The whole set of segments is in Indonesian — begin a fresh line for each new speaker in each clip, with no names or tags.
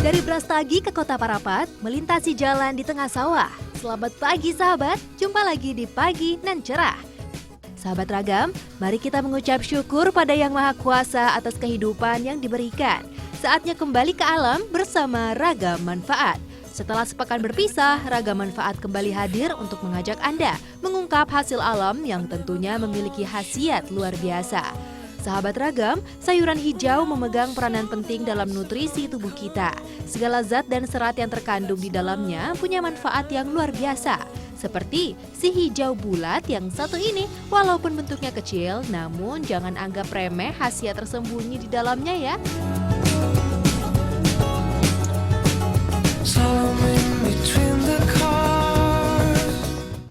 Dari Brastagi ke Kota Parapat, melintasi jalan di tengah sawah. Selamat pagi sahabat, jumpa lagi di Pagi Nan Cerah. Sahabat Ragam, mari kita mengucap syukur pada Yang Maha Kuasa atas kehidupan yang diberikan. Saatnya kembali ke alam bersama Ragam Manfaat. Setelah sepekan berpisah, Ragam Manfaat kembali hadir untuk mengajak Anda mengungkap hasil alam yang tentunya memiliki khasiat luar biasa. Sahabat Ragam, sayuran hijau memegang peranan penting dalam nutrisi tubuh kita. Segala zat dan serat yang terkandung di dalamnya punya manfaat yang luar biasa. Seperti si hijau bulat yang satu ini, walaupun bentuknya kecil, namun jangan anggap remeh khasiat tersembunyi di dalamnya ya.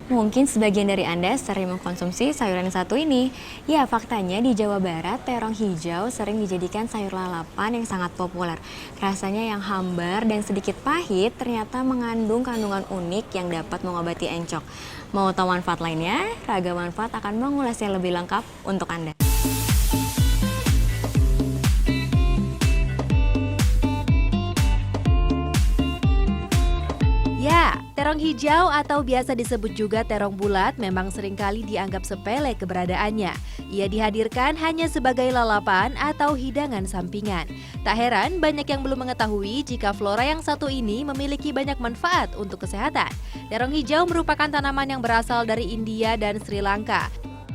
Mungkin sebagian dari Anda sering mengkonsumsi sayuran yang satu ini. Ya, faktanya di Jawa Barat, terong hijau sering dijadikan sayur lalapan yang sangat populer. Rasanya yang hambar dan sedikit pahit ternyata mengandung kandungan unik yang dapat mengobati encok. Mau tahu manfaat lainnya? Ragam Manfaat akan mengulasnya lebih lengkap untuk Anda.
Ya, terong hijau atau biasa disebut juga terong bulat memang seringkali dianggap sepele keberadaannya. Ia dihadirkan hanya sebagai lalapan atau hidangan sampingan. Tak heran banyak yang belum mengetahui jika flora yang satu ini memiliki banyak manfaat untuk kesehatan. Terong hijau merupakan tanaman yang berasal dari India dan Sri Lanka.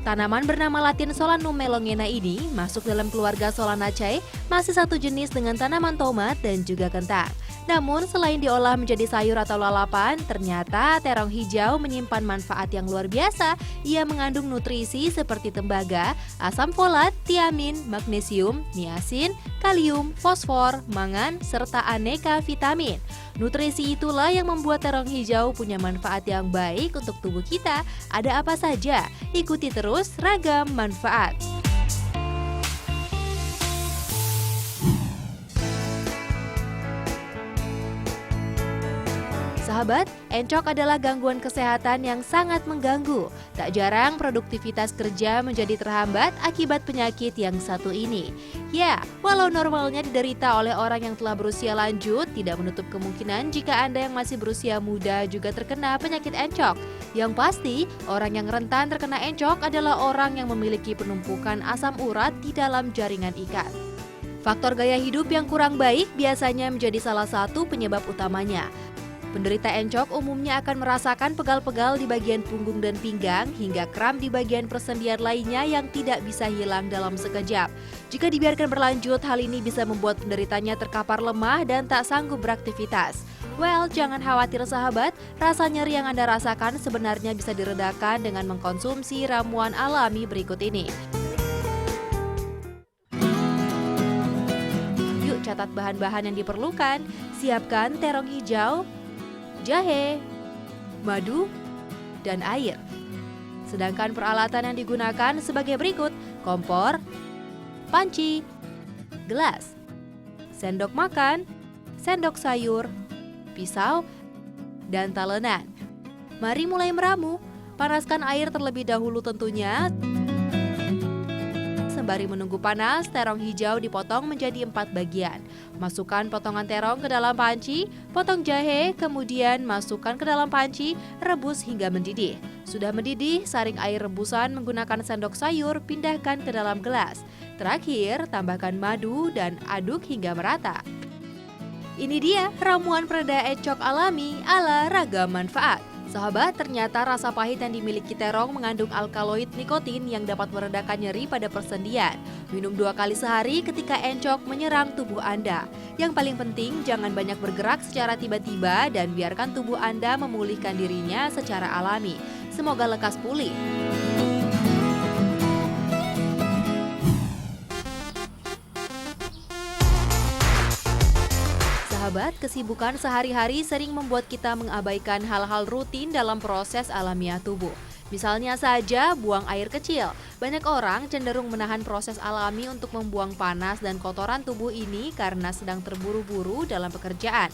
Tanaman bernama latin Solanum melongena ini masuk dalam keluarga Solanaceae, masih satu jenis dengan tanaman tomat dan juga kentang. Namun selain diolah menjadi sayur atau lalapan, ternyata terong hijau menyimpan manfaat yang luar biasa. Ia mengandung nutrisi seperti tembaga, asam folat, tiamin, magnesium, niasin, kalium, fosfor, mangan, serta aneka vitamin. Nutrisi itulah yang membuat terong hijau punya manfaat yang baik untuk tubuh kita. Ada apa saja? Ikuti terus Ragam Manfaat. Sahabat, encok adalah gangguan kesehatan yang sangat mengganggu. Tak jarang produktivitas kerja menjadi terhambat akibat penyakit yang satu ini. Ya, walau normalnya diderita oleh orang yang telah berusia lanjut, tidak menutup kemungkinan jika Anda yang masih berusia muda juga terkena penyakit encok. Yang pasti, orang yang rentan terkena encok adalah orang yang memiliki penumpukan asam urat di dalam jaringan ikat. Faktor gaya hidup yang kurang baik biasanya menjadi salah satu penyebab utamanya. Penderita encok umumnya akan merasakan pegal-pegal di bagian punggung dan pinggang hingga kram di bagian persendian lainnya yang tidak bisa hilang dalam sekejap. Jika dibiarkan berlanjut, hal ini bisa membuat penderitanya terkapar lemah dan tak sanggup beraktivitas. Well, jangan khawatir sahabat, rasa nyeri yang Anda rasakan sebenarnya bisa diredakan dengan mengkonsumsi ramuan alami berikut ini. Yuk catat bahan-bahan yang diperlukan. Siapkan terong hijau, jahe, madu, dan air. Sedangkan peralatan yang digunakan sebagai berikut: kompor, panci, gelas, sendok makan, sendok sayur, pisau, dan talenan. Mari mulai meramu. Panaskan air terlebih dahulu tentunya. Sembari menunggu panas, terong hijau dipotong menjadi 4 bagian. Masukkan potongan terong ke dalam panci, potong jahe, kemudian masukkan ke dalam panci, rebus hingga mendidih. Sudah mendidih, saring air rebusan menggunakan sendok sayur, pindahkan ke dalam gelas. Terakhir, tambahkan madu dan aduk hingga merata. Ini dia ramuan pereda encok alami ala Ragam Manfaat. Sahabat, ternyata rasa pahit yang dimiliki terong mengandung alkaloid nikotin yang dapat meredakan nyeri pada persendian. Minum 2 kali sehari ketika encok menyerang tubuh Anda. Yang paling penting, jangan banyak bergerak secara tiba-tiba dan biarkan tubuh Anda memulihkan dirinya secara alami. Semoga lekas pulih. Sahabat, kesibukan sehari-hari sering membuat kita mengabaikan hal-hal rutin dalam proses alamiah tubuh. Misalnya saja buang air kecil. Banyak orang cenderung menahan proses alami untuk membuang panas dan kotoran tubuh ini karena sedang terburu-buru dalam pekerjaan.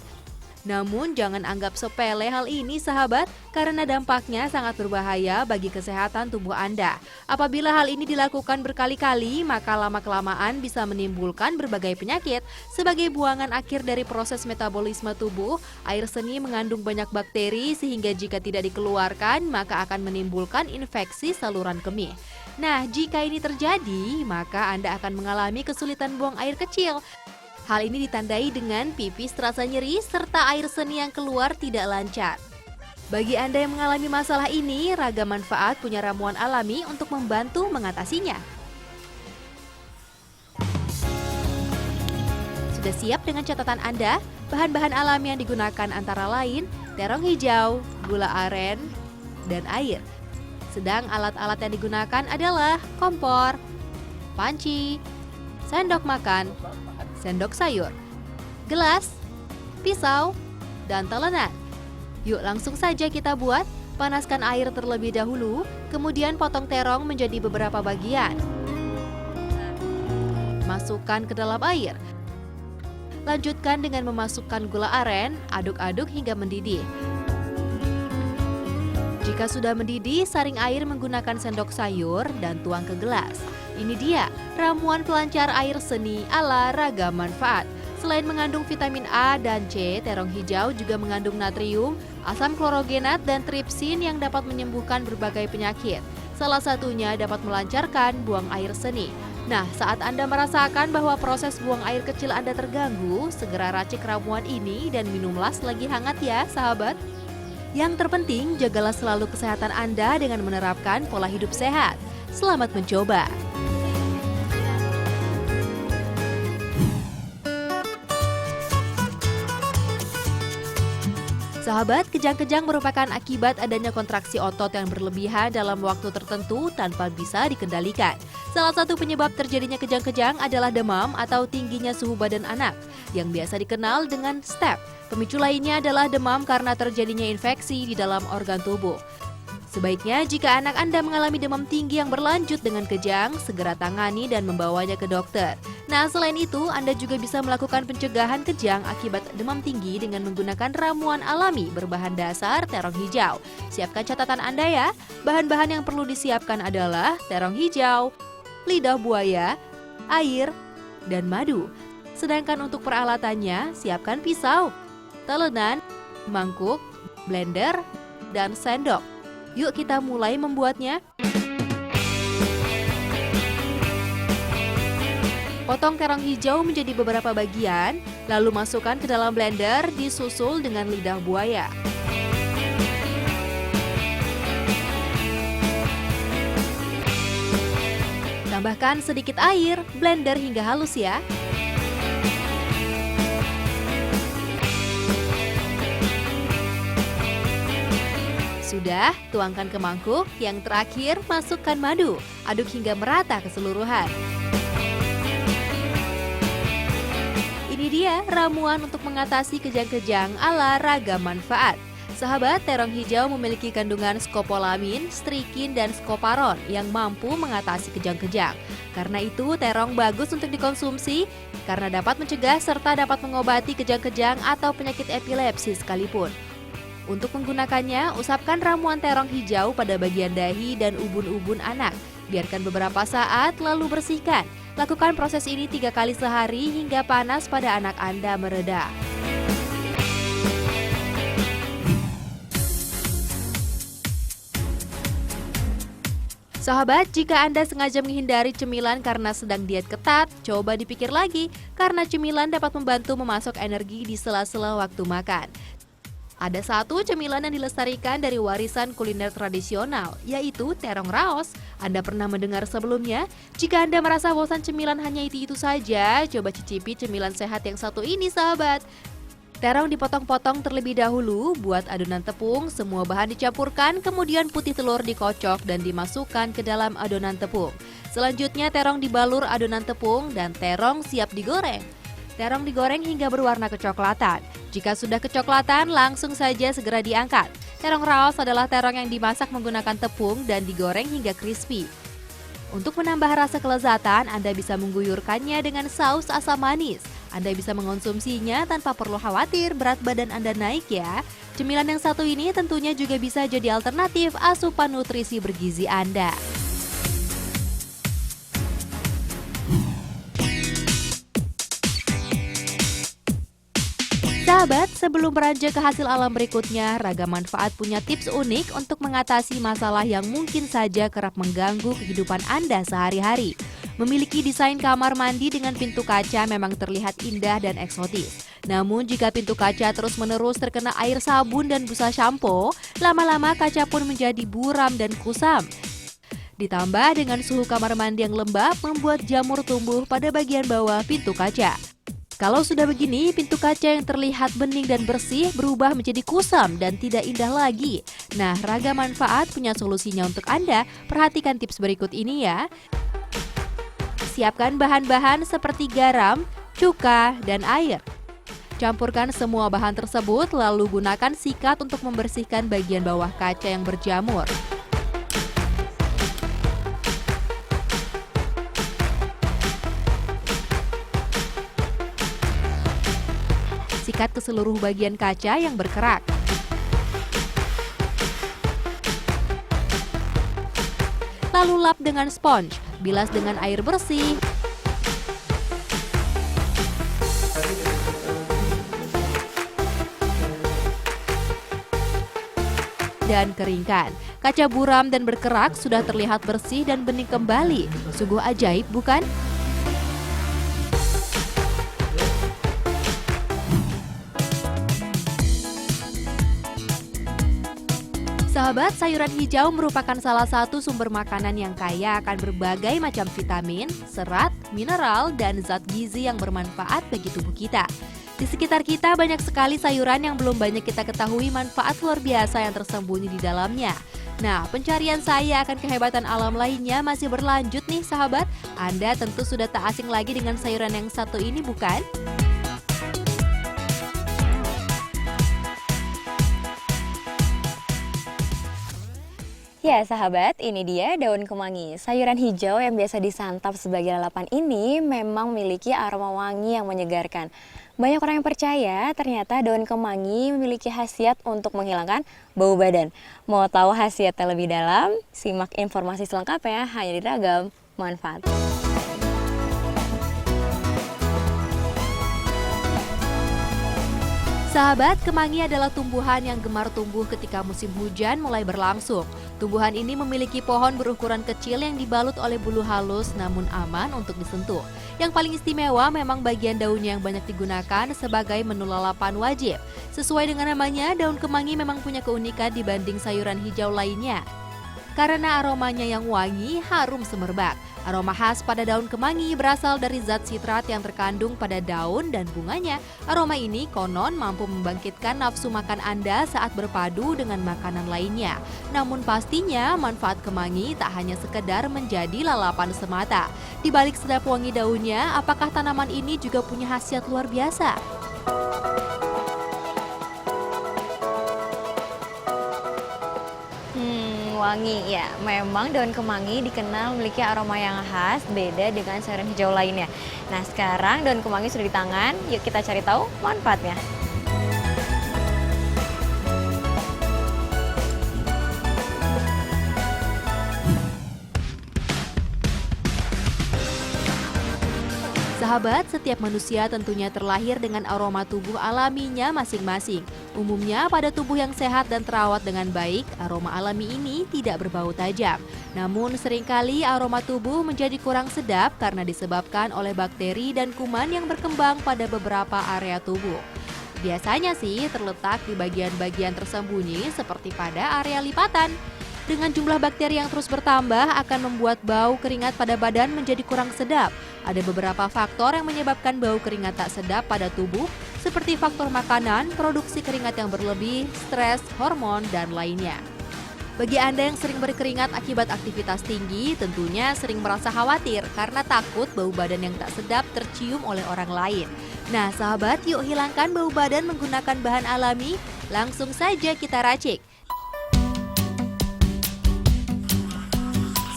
Namun jangan anggap sepele hal ini sahabat, karena dampaknya sangat berbahaya bagi kesehatan tubuh Anda. Apabila hal ini dilakukan berkali-kali, maka lama-kelamaan bisa menimbulkan berbagai penyakit. Sebagai buangan akhir dari proses metabolisme tubuh, air seni mengandung banyak bakteri sehingga jika tidak dikeluarkan, maka akan menimbulkan infeksi saluran kemih. Nah, jika ini terjadi, maka Anda akan mengalami kesulitan buang air kecil. Hal ini ditandai dengan pipis terasa nyeri serta air seni yang keluar tidak lancar. Bagi Anda yang mengalami masalah ini, Raga Manfaat punya ramuan alami untuk membantu mengatasinya. Sudah siap dengan catatan Anda? Bahan-bahan alami yang digunakan antara lain terong hijau, gula aren, dan air. Sedang alat-alat yang digunakan adalah kompor, panci, sendok makan, sendok sayur, gelas, pisau, dan telenan. Yuk langsung saja kita buat. Panaskan air terlebih dahulu, kemudian potong terong menjadi beberapa bagian. Masukkan ke dalam air. Lanjutkan dengan memasukkan gula aren, aduk-aduk hingga mendidih. Jika sudah mendidih, saring air menggunakan sendok sayur dan tuang ke gelas. Ini dia, ramuan pelancar air seni ala Raga Manfaat. Selain mengandung vitamin A dan C, terong hijau juga mengandung natrium, asam klorogenat, dan tripsin yang dapat menyembuhkan berbagai penyakit. Salah satunya dapat melancarkan buang air seni. Nah, saat Anda merasakan bahwa proses buang air kecil Anda terganggu, segera racik ramuan ini dan minumlah selagi hangat ya, sahabat. Yang terpenting, jagalah selalu kesehatan Anda dengan menerapkan pola hidup sehat. Selamat mencoba! Sahabat, kejang-kejang merupakan akibat adanya kontraksi otot yang berlebihan dalam waktu tertentu tanpa bisa dikendalikan. Salah satu penyebab terjadinya kejang-kejang adalah demam atau tingginya suhu badan anak, yang biasa dikenal dengan step. Pemicu lainnya adalah demam karena terjadinya infeksi di dalam organ tubuh. Sebaiknya jika anak Anda mengalami demam tinggi yang berlanjut dengan kejang, segera tangani dan membawanya ke dokter. Nah, selain itu, Anda juga bisa melakukan pencegahan kejang akibat demam tinggi dengan menggunakan ramuan alami berbahan dasar terong hijau. Siapkan catatan Anda ya. Bahan-bahan yang perlu disiapkan adalah terong hijau, lidah buaya, air, dan madu. Sedangkan untuk peralatannya, siapkan pisau, telenan, mangkuk, blender, dan sendok. Yuk kita mulai membuatnya. Potong terong hijau menjadi beberapa bagian, lalu masukkan ke dalam blender disusul dengan lidah buaya. Tambahkan sedikit air, blender hingga halus ya. Sudah, tuangkan ke mangkuk. Yang terakhir, masukkan madu. Aduk hingga merata keseluruhan. Ini dia ramuan untuk mengatasi kejang-kejang ala Raga Manfaat. Sahabat, terong hijau memiliki kandungan skopolamin, strikin, dan skoparon yang mampu mengatasi kejang-kejang. Karena itu, terong bagus untuk dikonsumsi karena dapat mencegah serta dapat mengobati kejang-kejang atau penyakit epilepsi sekalipun. Untuk menggunakannya, usapkan ramuan terong hijau pada bagian dahi dan ubun-ubun anak. Biarkan beberapa saat, lalu bersihkan. Lakukan proses ini 3 kali sehari hingga panas pada anak Anda mereda. Sahabat, jika Anda sengaja menghindari cemilan karena sedang diet ketat, coba dipikir lagi, karena cemilan dapat membantu memasok energi di sela-sela waktu makan. Ada satu cemilan yang dilestarikan dari warisan kuliner tradisional, yaitu terong raos. Anda pernah mendengar sebelumnya? Jika Anda merasa bosan cemilan hanya itu saja, coba cicipi cemilan sehat yang satu ini, sahabat. Terong dipotong-potong terlebih dahulu, buat adonan tepung, semua bahan dicampurkan, kemudian putih telur dikocok dan dimasukkan ke dalam adonan tepung. Selanjutnya terong dibalur adonan tepung dan terong siap digoreng. Terong digoreng hingga berwarna kecoklatan. Jika sudah kecoklatan, langsung saja segera diangkat. Terong raos adalah terong yang dimasak menggunakan tepung dan digoreng hingga crispy. Untuk menambah rasa kelezatan, Anda bisa mengguyurkannya dengan saus asam manis. Anda bisa mengonsumsinya tanpa perlu khawatir berat badan Anda naik ya. Cemilan yang satu ini tentunya juga bisa jadi alternatif asupan nutrisi bergizi Anda. Sahabat, sebelum beranjak ke hasil alam berikutnya, Ragam Manfaat punya tips unik untuk mengatasi masalah yang mungkin saja kerap mengganggu kehidupan Anda sehari-hari. Memiliki desain kamar mandi dengan pintu kaca memang terlihat indah dan eksotis. Namun jika pintu kaca terus-menerus terkena air sabun dan busa sampo, lama-lama kaca pun menjadi buram dan kusam. Ditambah dengan suhu kamar mandi yang lembab membuat jamur tumbuh pada bagian bawah pintu kaca. Kalau sudah begini, pintu kaca yang terlihat bening dan bersih berubah menjadi kusam dan tidak indah lagi. Nah, Ragam Manfaat punya solusinya untuk Anda. Perhatikan tips berikut ini ya. Siapkan bahan-bahan seperti garam, cuka, dan air. Campurkan semua bahan tersebut lalu gunakan sikat untuk membersihkan bagian bawah kaca yang berjamur. Sikat ke seluruh bagian kaca yang berkerak. Lalu lap dengan spons, bilas dengan air bersih. Dan keringkan. Kaca buram dan berkerak sudah terlihat bersih dan bening kembali. Sungguh ajaib, bukan? Sahabat, sayuran hijau merupakan salah satu sumber makanan yang kaya akan berbagai macam vitamin, serat, mineral, dan zat gizi yang bermanfaat bagi tubuh kita. Di sekitar kita banyak sekali sayuran yang belum banyak kita ketahui manfaat luar biasa yang tersembunyi di dalamnya. Nah, pencarian saya akan kehebatan alam lainnya masih berlanjut nih sahabat. Anda tentu sudah tak asing lagi dengan sayuran yang satu ini, bukan?
Ya sahabat, ini dia daun kemangi. Sayuran hijau yang biasa disantap sebagai lalapan ini memang memiliki aroma wangi yang menyegarkan. Banyak orang yang percaya ternyata daun kemangi memiliki khasiat untuk menghilangkan bau badan. Mau tahu khasiatnya lebih dalam? Simak informasi selengkapnya hanya di Ragam Manfaat.
Sahabat, kemangi adalah tumbuhan yang gemar tumbuh ketika musim hujan mulai berlangsung. Tumbuhan ini memiliki pohon berukuran kecil yang dibalut oleh bulu halus namun aman untuk disentuh. Yang paling istimewa memang bagian daunnya yang banyak digunakan sebagai menu lalapan wajib. Sesuai dengan namanya, daun kemangi memang punya keunikan dibanding sayuran hijau lainnya. Karena aromanya yang wangi, harum semerbak. Aroma khas pada daun kemangi berasal dari zat sitrat yang terkandung pada daun dan bunganya. Aroma ini konon mampu membangkitkan nafsu makan Anda saat berpadu dengan makanan lainnya. Namun pastinya manfaat kemangi tak hanya sekedar menjadi lalapan semata. Di balik sedap wangi daunnya, apakah tanaman ini juga punya khasiat luar biasa?
Wangi, ya memang daun kemangi dikenal memiliki aroma yang khas beda dengan sayuran hijau lainnya. Nah sekarang daun kemangi sudah di tangan, yuk kita cari tahu manfaatnya.
Sahabat, setiap manusia tentunya terlahir dengan aroma tubuh alaminya masing-masing. Umumnya pada tubuh yang sehat dan terawat dengan baik, aroma alami ini tidak berbau tajam. Namun seringkali aroma tubuh menjadi kurang sedap karena disebabkan oleh bakteri dan kuman yang berkembang pada beberapa area tubuh. Biasanya sih terletak di bagian-bagian tersembunyi seperti pada area lipatan. Dengan jumlah bakteri yang terus bertambah akan membuat bau keringat pada badan menjadi kurang sedap. Ada beberapa faktor yang menyebabkan bau keringat tak sedap pada tubuh, seperti faktor makanan, produksi keringat yang berlebih, stres, hormon, dan lainnya. Bagi Anda yang sering berkeringat akibat aktivitas tinggi, tentunya sering merasa khawatir karena takut bau badan yang tak sedap tercium oleh orang lain. Nah sahabat, yuk hilangkan bau badan menggunakan bahan alami, langsung saja kita racik.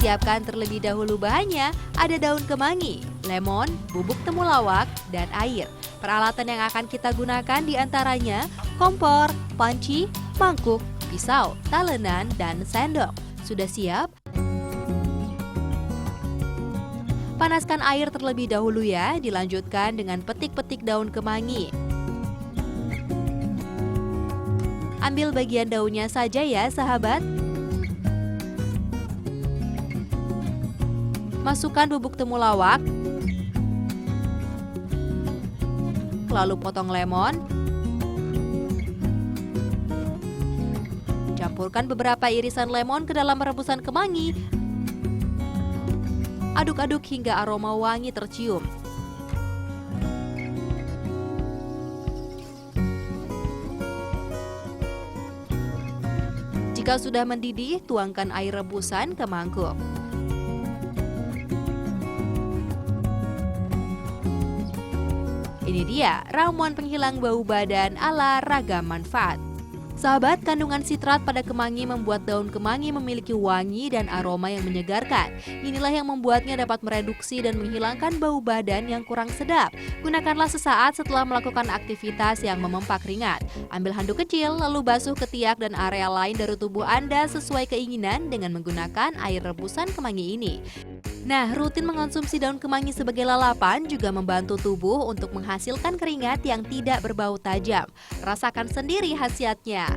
Siapkan terlebih dahulu bahannya, ada daun kemangi, lemon, bubuk temulawak, dan air. Peralatan yang akan kita gunakan diantaranya kompor, panci, mangkuk, pisau, talenan, dan sendok. Sudah siap? Panaskan air terlebih dahulu ya, dilanjutkan dengan petik-petik daun kemangi. Ambil bagian daunnya saja ya sahabat. Masukkan bubuk temulawak, lalu potong lemon. Campurkan beberapa irisan lemon ke dalam rebusan kemangi. Aduk-aduk hingga aroma wangi tercium. Jika sudah mendidih, tuangkan air rebusan ke mangkuk. Ini dia ramuan penghilang bau badan ala Ragam Manfaat. Sahabat, kandungan sitrat pada kemangi membuat daun kemangi memiliki wangi dan aroma yang menyegarkan. Inilah yang membuatnya dapat mereduksi dan menghilangkan bau badan yang kurang sedap. Gunakanlah sesaat setelah melakukan aktivitas yang memempak keringat. Ambil handuk kecil, lalu basuh ketiak dan area lain dari tubuh Anda sesuai keinginan dengan menggunakan air rebusan kemangi ini. Nah, rutin mengonsumsi daun kemangi sebagai lalapan juga membantu tubuh untuk menghasilkan keringat yang tidak berbau tajam. Rasakan sendiri khasiatnya.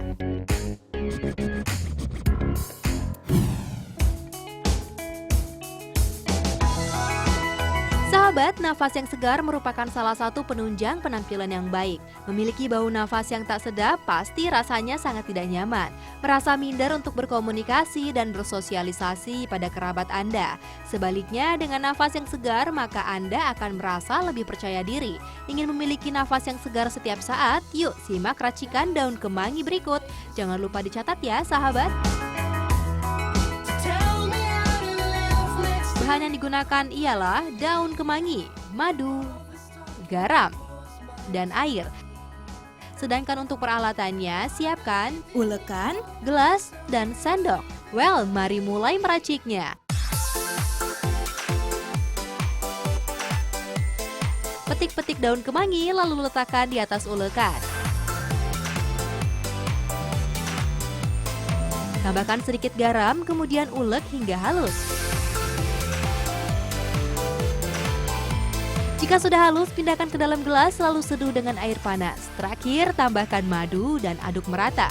Sahabat, nafas yang segar merupakan salah satu penunjang penampilan yang baik. Memiliki bau nafas yang tak sedap pasti rasanya sangat tidak nyaman. Merasa minder untuk berkomunikasi dan bersosialisasi pada kerabat Anda. Sebaliknya, dengan nafas yang segar maka Anda akan merasa lebih percaya diri. Ingin memiliki nafas yang segar setiap saat? Yuk simak racikan daun kemangi berikut. Jangan lupa dicatat ya sahabat. Bahan yang digunakan ialah daun kemangi, madu, garam, dan air. Sedangkan untuk peralatannya, siapkan ulekan, gelas, dan sendok. Well, mari mulai meraciknya. Petik-petik daun kemangi lalu letakkan di atas ulekan. Tambahkan sedikit garam, kemudian ulek hingga halus. Jika sudah halus, pindahkan ke dalam gelas lalu seduh dengan air panas. Terakhir, tambahkan madu dan aduk merata.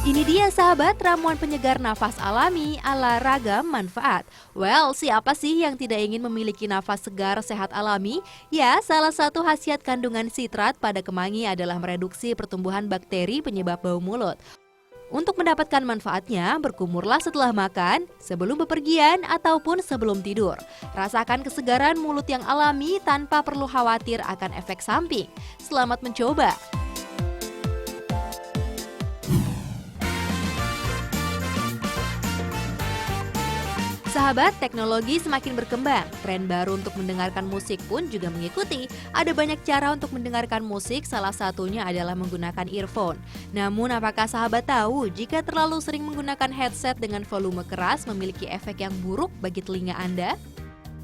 Ini dia sahabat, ramuan penyegar nafas alami ala Ragam Manfaat. Well, siapa sih yang tidak ingin memiliki nafas segar sehat alami? Ya, salah satu khasiat kandungan sitrat pada kemangi adalah mereduksi pertumbuhan bakteri penyebab bau mulut. Untuk mendapatkan manfaatnya, berkumurlah setelah makan, sebelum bepergian, ataupun sebelum tidur. Rasakan kesegaran mulut yang alami tanpa perlu khawatir akan efek samping. Selamat mencoba! Sahabat, teknologi semakin berkembang. Tren baru untuk mendengarkan musik pun juga mengikuti. Ada banyak cara untuk mendengarkan musik, salah satunya adalah menggunakan earphone. Namun, apakah sahabat tahu jika terlalu sering menggunakan headset dengan volume keras memiliki efek yang buruk bagi telinga Anda?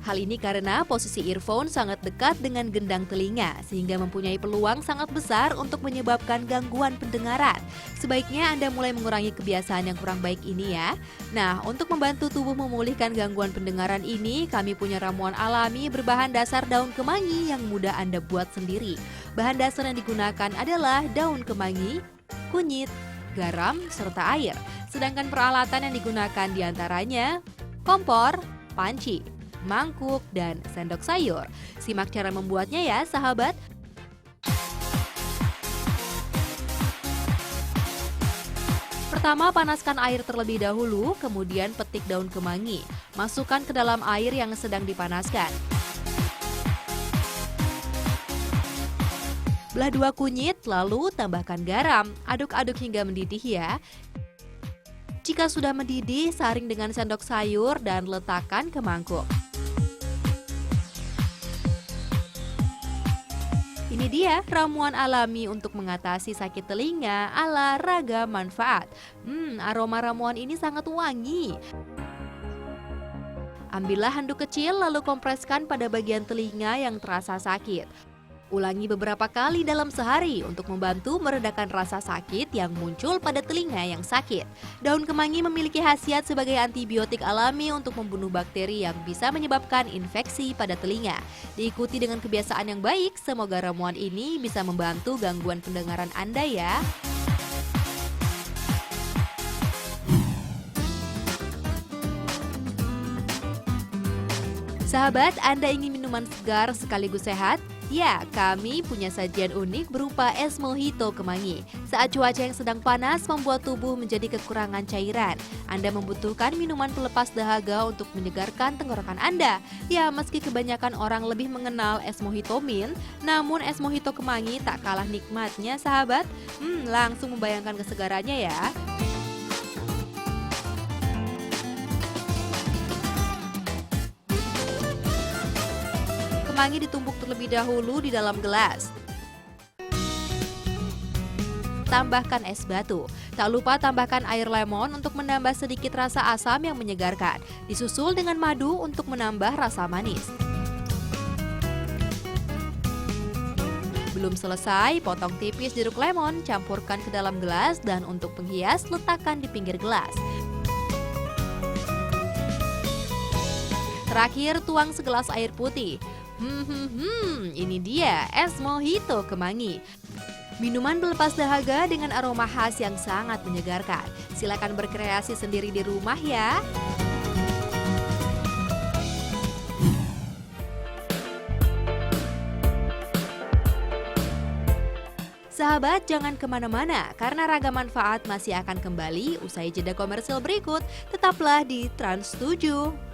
Hal ini karena posisi earphone sangat dekat dengan gendang telinga, sehingga mempunyai peluang sangat besar untuk menyebabkan gangguan pendengaran. Sebaiknya Anda mulai mengurangi kebiasaan yang kurang baik ini ya. Nah, untuk membantu tubuh memulihkan gangguan pendengaran ini, kami punya ramuan alami berbahan dasar daun kemangi yang mudah Anda buat sendiri. Bahan dasar yang digunakan adalah daun kemangi, kunyit, garam, serta air. Sedangkan peralatan yang digunakan diantaranya kompor, panci, mangkuk, dan sendok sayur. Simak cara membuatnya ya sahabat. Pertama, panaskan air terlebih dahulu, kemudian petik daun kemangi. Masukkan ke dalam air yang sedang dipanaskan. Belah 2 kunyit, lalu tambahkan garam. Aduk-aduk hingga mendidih ya. Jika sudah mendidih, saring dengan sendok sayur dan letakkan ke mangkuk. Ini dia ramuan alami untuk mengatasi sakit telinga ala Ragam Manfaat. Aroma ramuan ini sangat wangi. Ambillah handuk kecil lalu kompreskan pada bagian telinga yang terasa sakit. Ulangi beberapa kali dalam sehari untuk membantu meredakan rasa sakit yang muncul pada telinga yang sakit. Daun kemangi memiliki khasiat sebagai antibiotik alami untuk membunuh bakteri yang bisa menyebabkan infeksi pada telinga. Diikuti dengan kebiasaan yang baik, semoga ramuan ini bisa membantu gangguan pendengaran Anda ya. Sahabat, Anda ingin minuman segar sekaligus sehat? Ya, kami punya sajian unik berupa es mojito kemangi. Saat cuaca yang sedang panas membuat tubuh menjadi kekurangan cairan, Anda membutuhkan minuman pelepas dahaga untuk menyegarkan tenggorokan Anda. Ya, meski kebanyakan orang lebih mengenal es mojito mint, namun es mojito kemangi tak kalah nikmatnya, sahabat. Langsung membayangkan kesegarannya ya. Kemangi ditumbuk terlebih dahulu di dalam gelas. Tambahkan es batu. Tak lupa tambahkan air lemon untuk menambah sedikit rasa asam yang menyegarkan. Disusul dengan madu untuk menambah rasa manis. Belum selesai, potong tipis jeruk lemon, campurkan ke dalam gelas dan untuk penghias letakkan di pinggir gelas. Terakhir, tuang segelas air putih. Ini dia es mojito kemangi. Minuman pelepas dahaga dengan aroma khas yang sangat menyegarkan. Silakan berkreasi sendiri di rumah ya. Sahabat, jangan kemana-mana karena ragam manfaat masih akan kembali usai jeda komersil berikut. Tetaplah di Trans 7.